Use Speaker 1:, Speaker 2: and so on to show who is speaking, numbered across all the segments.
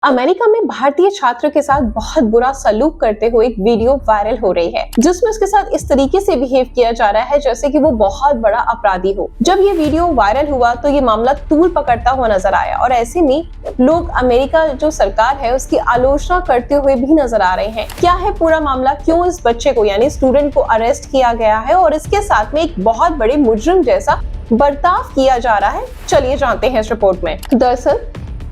Speaker 1: America में भारतीय छात्र के साथ बहुत बुरा सलूक करते हुए एक वीडियो वायरल हो रही है, जिसमें उसके साथ इस तरीके से बिहेव किया जा रहा है जैसे कि वो बहुत बड़ा अपराधी हो। जब ये वीडियो वायरल हुआ तो ये मामला तूल पकड़ता हुआ नजर आया और ऐसे में लोग अमेरिका जो सरकार है उसकी आलोचना करते हुए भी नजर आ रहे हैं। क्या है पूरा मामला, क्यों इस बच्चे को यानी स्टूडेंट को अरेस्ट किया गया है और इसके साथ में एक बहुत बड़े मुजरिम जैसा बर्ताव किया जा रहा है, चलिए जानते हैं इस रिपोर्ट में। दरअसल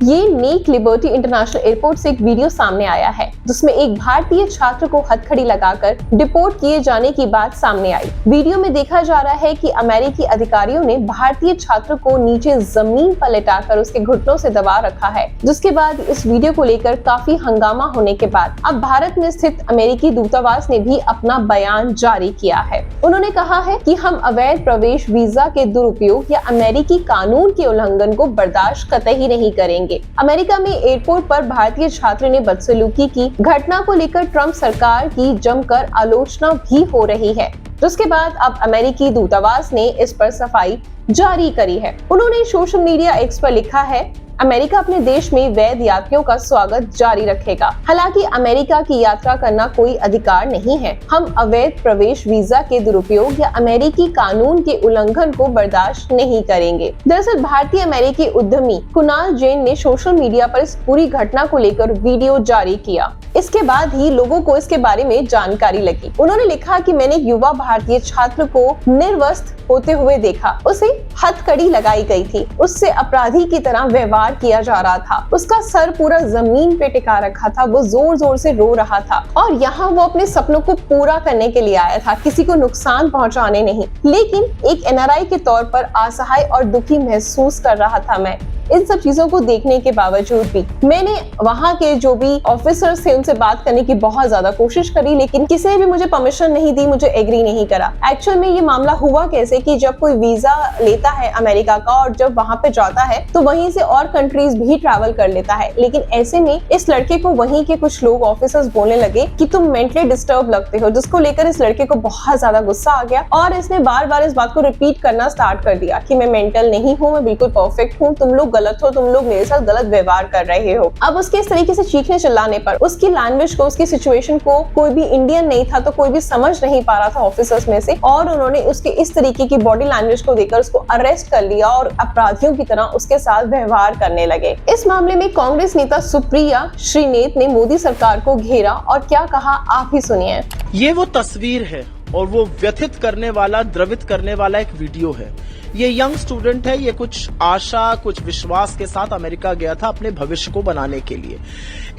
Speaker 1: ये नेक लिबर्टी इंटरनेशनल एयरपोर्ट से एक वीडियो सामने आया है जिसमें एक भारतीय छात्र को हथकड़ी लगाकर डिपोर्ट किए जाने की बात सामने आई। वीडियो में देखा जा रहा है कि अमेरिकी अधिकारियों ने भारतीय छात्र को नीचे जमीन पर लेटाकर उसके घुटनों से दबा रखा है, जिसके बाद इस वीडियो को लेकर काफी हंगामा होने के बाद अब भारत में स्थित अमेरिकी दूतावास ने भी अपना बयान जारी किया है। उन्होंने कहा है कि हम अवैध प्रवेश वीजा के दुरुपयोग या अमेरिकी कानून के उल्लंघन को बर्दाश्त कतई नहीं करेंगे। अमेरिका में एयरपोर्ट पर भारतीय छात्र ने बदसलूकी की घटना को लेकर ट्रंप सरकार की जमकर आलोचना भी हो रही है, जिसके बाद अब अमेरिकी दूतावास ने इस पर सफाई जारी करी है। उन्होंने सोशल मीडिया एक्स पर लिखा है, अमेरिका अपने देश में वैध यात्रियों का स्वागत जारी रखेगा। हालांकि अमेरिका की यात्रा करना कोई अधिकार नहीं है। हम अवैध प्रवेश वीजा के दुरुपयोग या अमेरिकी कानून के उल्लंघन को बर्दाश्त नहीं करेंगे। दरअसल भारतीय अमेरिकी उद्यमी कुणाल जैन ने सोशल मीडिया पर इस पूरी घटना को लेकर वीडियो जारी किया। इसके बाद ही लोगों को इसके बारे में जानकारी लगी। उन्होंने लिखा कि मैंने युवा भारतीय छात्र को निर्वस्त्र होते हुए देखा। उसे हथकड़ी लगाई गई थी, उससे अपराधी की तरह व्यवहार किया जा रहा था। उसका सर पूरा जमीन पे टिका रखा था, वो जोर जोर से रो रहा था और यहाँ वो अपने सपनों को पूरा करने के लिए आया था, किसी को नुकसान पहुँचाने नहीं। लेकिन एक एनआरआई के तौर पर असहाय और दुखी महसूस कर रहा था मैं। इन सब चीजों को देखने के बावजूद भी मैंने वहाँ के जो भी ऑफिसर्स थे उनसे बात करने की बहुत ज्यादा कोशिश करी, लेकिन किसी ने भी मुझे परमिशन नहीं दी, मुझे एग्री नहीं करा। एक्चुअल में ये मामला हुआ कैसे कि जब कोई वीजा लेता है अमेरिका का और जब वहाँ पे जाता है तो वहीं से और कंट्रीज भी ट्रैवल कर लेता है, लेकिन ऐसे में इस लड़के को वहीं के कुछ लोग ऑफिसर्स बोलने लगे कि तुम मेंटली डिस्टर्ब लगते हो, जिसको लेकर इस लड़के को बहुत ज्यादा गुस्सा आ गया और इसने बार बार इस बात को रिपीट करना स्टार्ट कर दिया कि मैं मेंटल नहीं हूँ, मैं बिल्कुल परफेक्ट हूँ, तुम लोग गलत हो, तुम लोग मेरे साथ गलत व्यवहार कर रहे हो। अब उसके इस तरीके से चीखने चिल्लाने पर उसकी लैंग्वेज को, उसकी सिचुएशन को कोई भी इंडियन नहीं था तो कोई भी समझ नहीं पा रहा था ऑफिसर्स में से, और उन्होंने उसके इस तरीके की बॉडी लैंग्वेज को देखकर उसको अरेस्ट कर लिया और अपराधियों की तरह उसके साथ व्यवहार करने लगे। इस मामले में कांग्रेस नेता सुप्रिया श्रीनेत ने मोदी सरकार को घेरा और क्या कहा आप ही सुनिए।
Speaker 2: ये वो तस्वीर है और वो व्यथित करने वाला, द्रवित करने वाला एक वीडियो है। ये यंग स्टूडेंट है, ये कुछ आशा, कुछ विश्वास के साथ अमेरिका गया था अपने भविष्य को बनाने के लिए।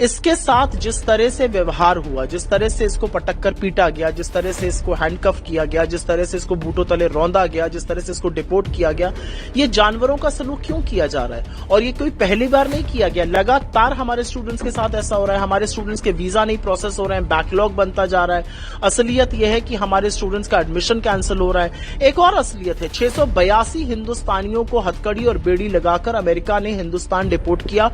Speaker 2: इसके साथ जिस तरह से व्यवहार हुआ, जिस तरह से इसको पटक कर पीटा गया, जिस तरह से इसको हैंडकफ किया गया, जिस तरह से इसको बूटों तले रौंदा गया, जिस तरह से इसको डिपोर्ट किया गया, ये जानवरों का सलूक क्यों किया जा रहा है? और ये कोई पहली बार नहीं किया गया, लगातार हमारे स्टूडेंट्स के साथ ऐसा हो रहा है। हमारे स्टूडेंट्स के वीजा नहीं प्रोसेस हो रहे हैं, बैकलॉग बनता जा रहा है। असलियत यह है कि हमारे स्टूडेंट्स का एडमिशन कैंसिल हो रहा है। एक और असलियत है, 682 हिंदुस्तानियों को हथकड़ी और बेड़ी लगाकर अमेरिका ने हिंदुस्तान डिपोर्ट किया,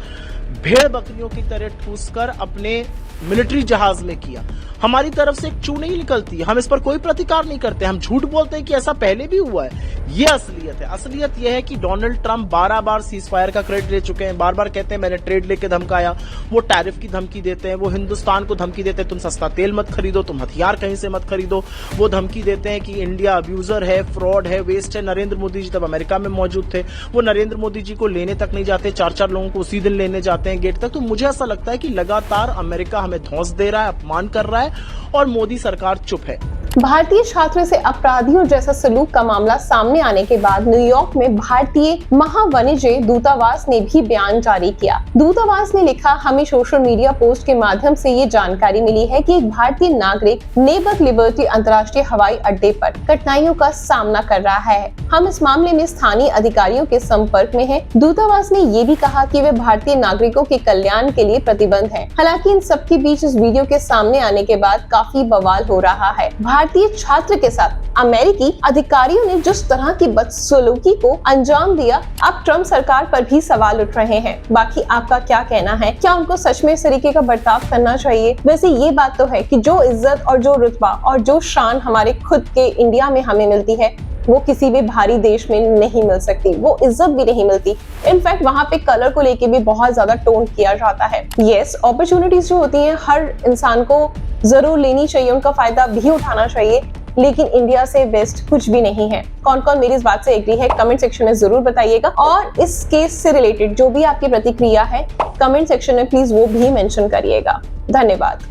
Speaker 2: भेड़ बकरियों की तरह ठूसकर अपने मिलिट्री जहाज में किया। हमारी तरफ से एक चू नहीं निकलती, हम इस पर कोई प्रतिकार नहीं करते, हम झूठ बोलते हैं कि ऐसा पहले भी हुआ है। ये असलियत है। असलियत यह है कि डोनाल्ड ट्रंप 12 बार सीज फायर का क्रेडिट ले चुके हैं, बार बार कहते हैं मैंने ट्रेड लेके धमकाया। वो टैरिफ की धमकी देते हैं, वो हिंदुस्तान को धमकी देते हैं तुम सस्ता तेल मत खरीदो, तुम हथियार कहीं से मत खरीदो। वो धमकी देते हैं कि इंडिया अब्यूजर है, फ्रॉड है, वेस्ट है। नरेंद्र मोदी जी तब अमेरिका में मौजूद थे, वो नरेंद्र मोदी जी को लेने तक नहीं जाते, 4-4 लोगों को उसी दिन लेने जाते हैं गेट तक। तो मुझे ऐसा लगता है कि लगातार अमेरिका हमें धौंस दे रहा है, अपमान कर रहा है और मोदी सरकार चुप है।
Speaker 1: भारतीय छात्र से अपराधियों जैसा सलूक का मामला सामने आने के बाद न्यूयॉर्क में भारतीय महावाणिज्य दूतावास ने भी बयान जारी किया। दूतावास ने लिखा, हमें सोशल मीडिया पोस्ट के माध्यम से ये जानकारी मिली है कि एक भारतीय नागरिक नेक लिबर्टी अंतर्राष्ट्रीय हवाई अड्डे पर कठिनाइयों का सामना कर रहा है। हम इस मामले में स्थानीय अधिकारियों के संपर्क में हैं। दूतावास ने ये भी कहा कि वे भारतीय नागरिकों के कल्याण के लिए प्रतिबद्ध हैं। हालांकि इन सबके बीच इस वीडियो के सामने आने के बाद काफी बवाल हो रहा है। भारतीय छात्र के साथ अमेरिकी अधिकारियों ने जिस तरह की बदसलूकी को अंजाम दिया, अब ट्रंप सरकार पर भी सवाल उठ रहे हैं। बाकी आपका क्या कहना है? क्या उनको सच में इस तरीके का बर्ताव करना चाहिए? वैसे ये बात तो है कि जो इज्जत और जो रुतबा और जो शान हमारे खुद के इंडिया में हमें मिलती है, वो किसी भी भारी देश में नहीं मिल सकती, वो इज्जत भी नहीं मिलती। इनफैक्ट वहाँ पे कलर को लेके भी बहुत ज्यादा टोन किया जाता है। यस, अपॉर्चुनिटीज जो होती हैं हर इंसान को जरूर लेनी चाहिए, उनका फायदा भी उठाना चाहिए, लेकिन इंडिया से बेस्ट कुछ भी नहीं है। कौन कौन मेरी इस बात से एग्री है कमेंट सेक्शन में जरूर बताइएगा, और इस केस से रिलेटेड जो भी आपकी प्रतिक्रिया है कमेंट सेक्शन में प्लीज वो भी मेंशन करिएगा। धन्यवाद।